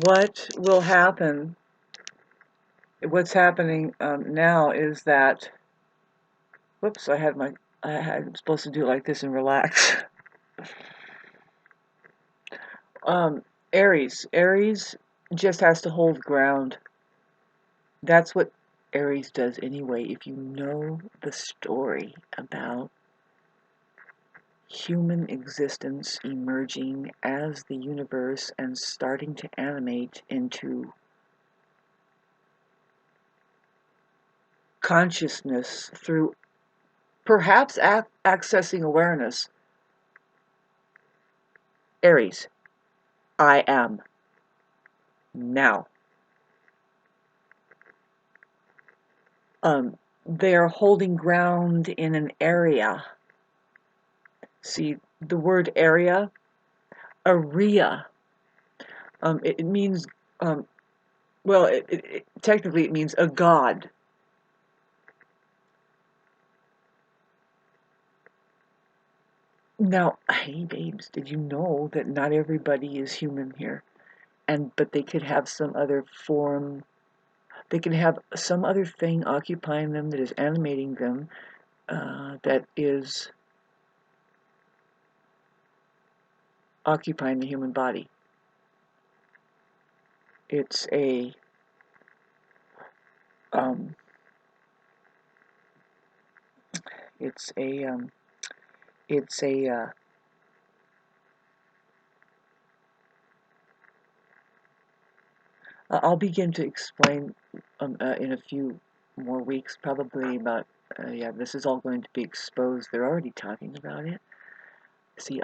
what will happen, what's happening now is that, whoops, I'm supposed to do it like this and relax. um, Aries just has to hold ground. That's what Aries does anyway. If you know the story about human existence emerging as the universe and starting to animate into consciousness through perhaps accessing awareness, Aries, I am now. They are holding ground in an area. See, the word area, area, it means, well, technically it means a god. Now, hey babes, did you know that not everybody is human here? But they could have some other form, they can have some other thing occupying them that is animating them, that is occupying the human body. It's a um, it's a it's a I'll begin to explain in a few more weeks, probably about yeah, this is all going to be exposed. They're already talking about it. See,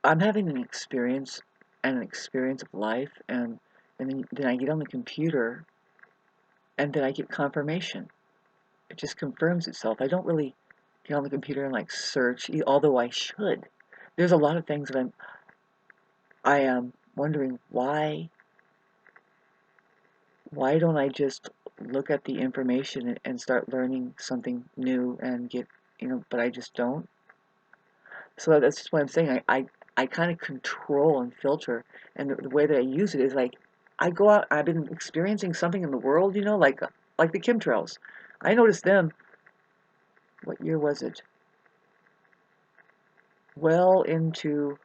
I'm having an experience of life, and then I get on the computer, and then I get confirmation. It just confirms itself. I don't really get on the computer and like search, although I should. There's a lot of things that I am wondering why don't I just look at the information and start learning something new and get, but I just don't. So that's just what I'm saying. I kind of control and filter, and the way that I use it is like I go out. I've been experiencing something in the world, like the chemtrails. I noticed them. What year was it? Well into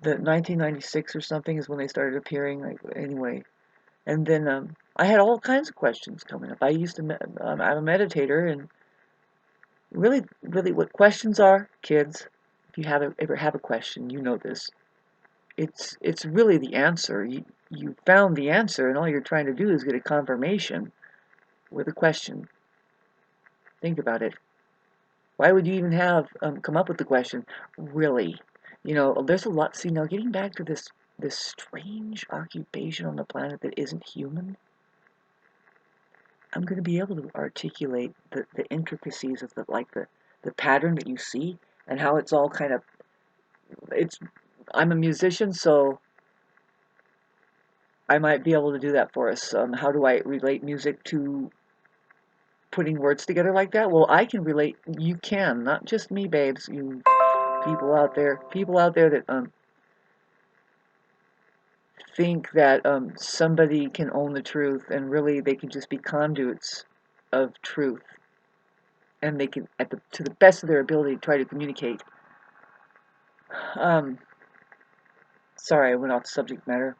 the 1996 or something is when they started appearing. Like anyway, and then I had all kinds of questions coming up. I used to I'm a meditator, and really, really, what questions are, kids. If you ever have a question, you know this. It's really the answer. You found the answer, and all you're trying to do is get a confirmation with a question. Think about it. Why would you even have come up with the question? Really, there's a lot. See, now getting back to this strange occupation on the planet that isn't human, I'm going to be able to articulate the intricacies of the pattern that you see and how it's all kind of it's. I'm a musician, so I might be able to do that for us. How do I relate music to putting words together like that? Well, I can relate. You can, not just me, babes. You people out there that think that somebody can own the truth, and really they can just be conduits of truth, and they can, to the best of their ability, try to communicate. Um, Sorry, I went off the subject matter.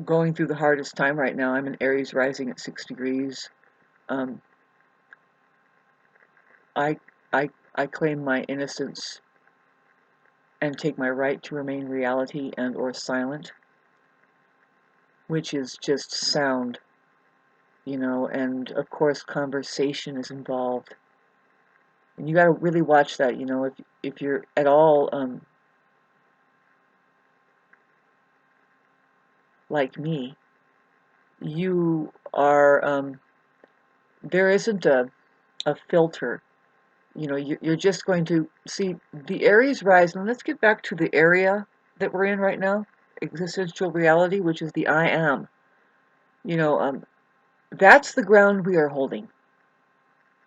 Going through the hardest time right now. I'm in Aries rising at 6 degrees. Um, I, I claim my innocence and take my right to remain reality and or silent, which is just sound, and of course conversation is involved. And you got to really watch that, if you're at all like me, you are there isn't a filter. You're just going to see the Aries rise. And let's get back to the area that we're in right now, existential reality, which is the I am. You know, um, that's the ground we are holding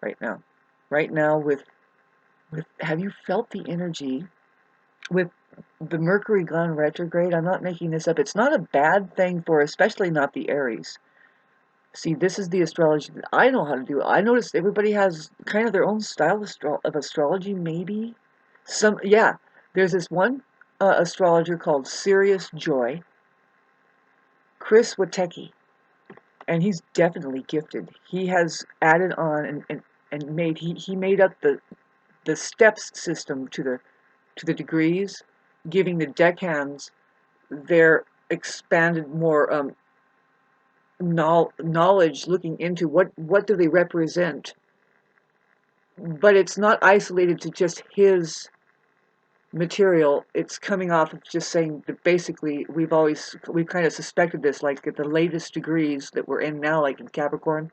right now. Right now, with Have you felt the energy with the Mercury gone retrograde? I'm not making this up. It's not a bad thing for, especially not the Aries. See, this is the astrology that I know how to do. I noticed everybody has kind of their own style of astrology, maybe. Yeah, there's this one astrologer called Sirius Joy, Chris Witecki, and he's definitely gifted. He has added on and made he made up the steps system to the degrees, giving the deckhands their expanded more knowledge, looking into what do they represent. But it's not isolated to just his material. It's coming off of just saying that basically we've kind of suspected this, like at the latest degrees that we're in now, like in Capricorn.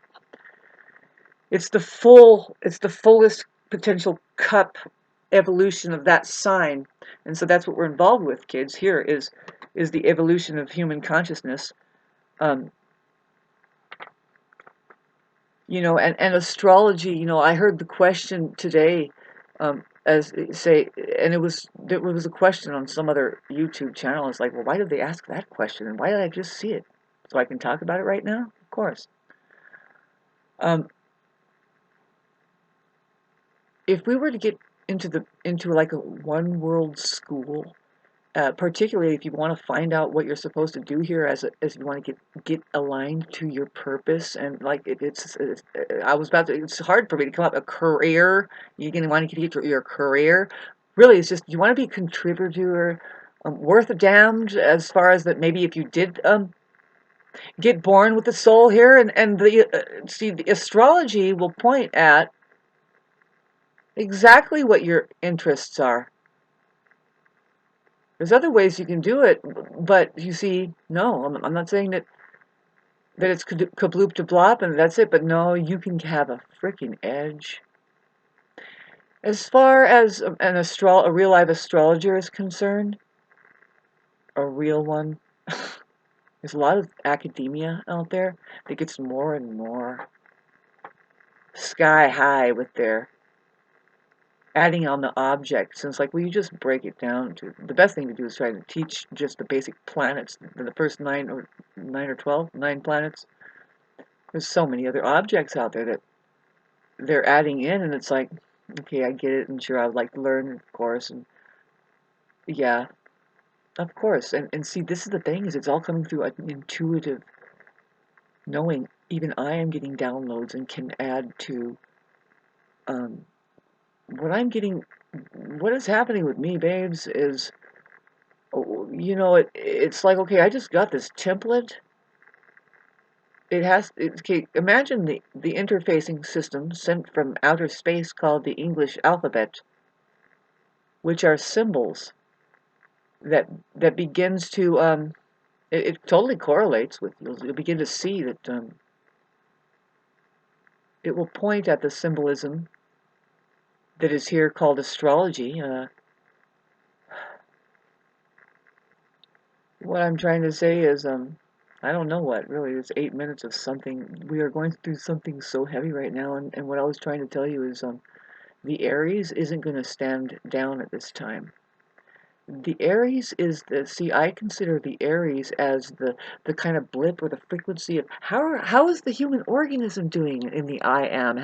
It's the fullest potential cup evolution of that sign. And so that's what we're involved with, kids. Here is the evolution of human consciousness. Um, and astrology, I heard the question today, as say, and there was a question on some other YouTube channel. It's like, well, why did they ask that question, and why did I just see it? So I can talk about it right now? Of course. Um, if we were to get into like a one world school, particularly if you want to find out what you're supposed to do here, as you want to get aligned to your purpose, and like I was about to. It's hard for me to come up a career. You're gonna want to get your career. Really, it's just you want to be a contributor, worth a damn. As far as that, maybe if you did get born with the soul here, and the see the astrology will point at exactly what your interests are. There's other ways you can do it, but you see, no, I'm not saying that it's kabloop to blop and that's it, but no, you can have a freaking edge. As far as a real live astrologer is concerned, a real one, there's a lot of academia out there that gets more and more sky high with their adding on the objects. And it's like, well, you just break it down to the best thing to do is try to teach just the basic planets, the first 9 planets. There's so many other objects out there that they're adding in, and it's like, okay, I get it, and sure, I would like to learn, of course, and yeah, of course, and see, this is the thing, is it's all coming through an intuitive knowing. Even I am getting downloads and can add to um, what I'm getting. What is happening with me, babes, is, it's like, okay, I just got this template. Okay, imagine the interfacing system sent from outer space called the English alphabet, which are symbols that begins to it totally correlates with you'll begin to see that it will point at the symbolism that is here called astrology. What I'm trying to say is I don't know what really. It's 8 minutes of something. We are going through something so heavy right now, and what I was trying to tell you is the Aries isn't going to stand down at this time. The Aries is I consider the Aries as the kind of blip or the frequency of how is the human organism doing in the I am?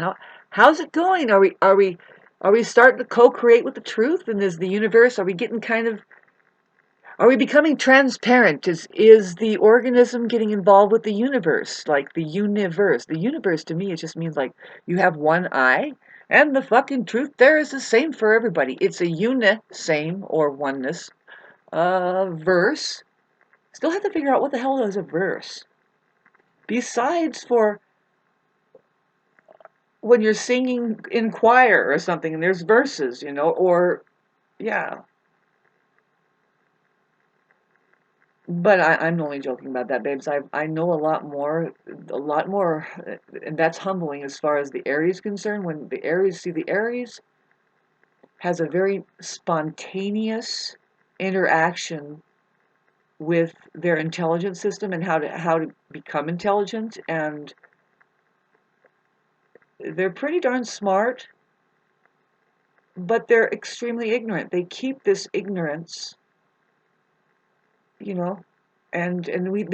How's it going? Are we starting to co-create with the truth? And is the universe, are we becoming transparent? Is the organism getting involved with the universe? Like the universe. The universe to me, it just means like you have one eye, and the fucking truth there is the same for everybody. It's a same, or oneness, verse. Still have to figure out what the hell is a verse. Besides for when you're singing in choir or something, and there's verses, or, yeah. But I'm only joking about that, babes. I know a lot more, and that's humbling as far as the Aries concerned. When the Aries has a very spontaneous interaction with their intelligence system and how to become intelligent, and they're pretty darn smart, but they're extremely ignorant. They keep this ignorance, you know, and then we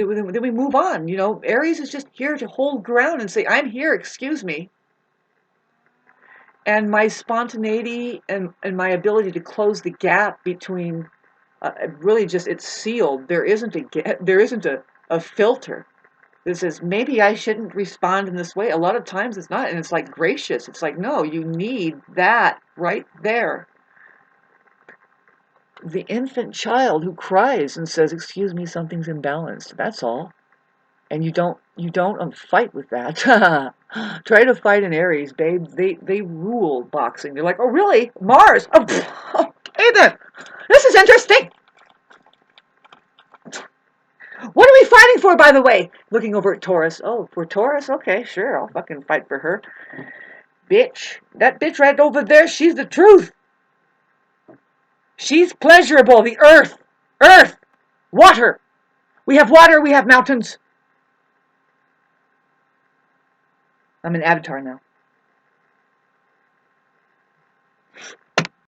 move on. You know, Aries is just here to hold ground and say, "I'm here. Excuse me." And my spontaneity and my ability to close the gap between really just it's sealed. There isn't a filter. This is maybe I shouldn't respond in this way. A lot of times it's not, and it's like gracious. It's like, no, you need that right there. The infant child who cries and says, "Excuse me, something's imbalanced." That's all. And you don't fight with that. Try to fight an Aries, babe. They rule boxing. They're like, "Oh, really? Mars? Oh, okay then. This is interesting. What are we fighting for, by the way?" Looking over at Taurus. "Oh, for Taurus? Okay, sure. I'll fucking fight for her. Bitch. That bitch right over there, she's the truth. She's pleasurable. The earth. Earth. Water. We have water. We have mountains." I'm an avatar now.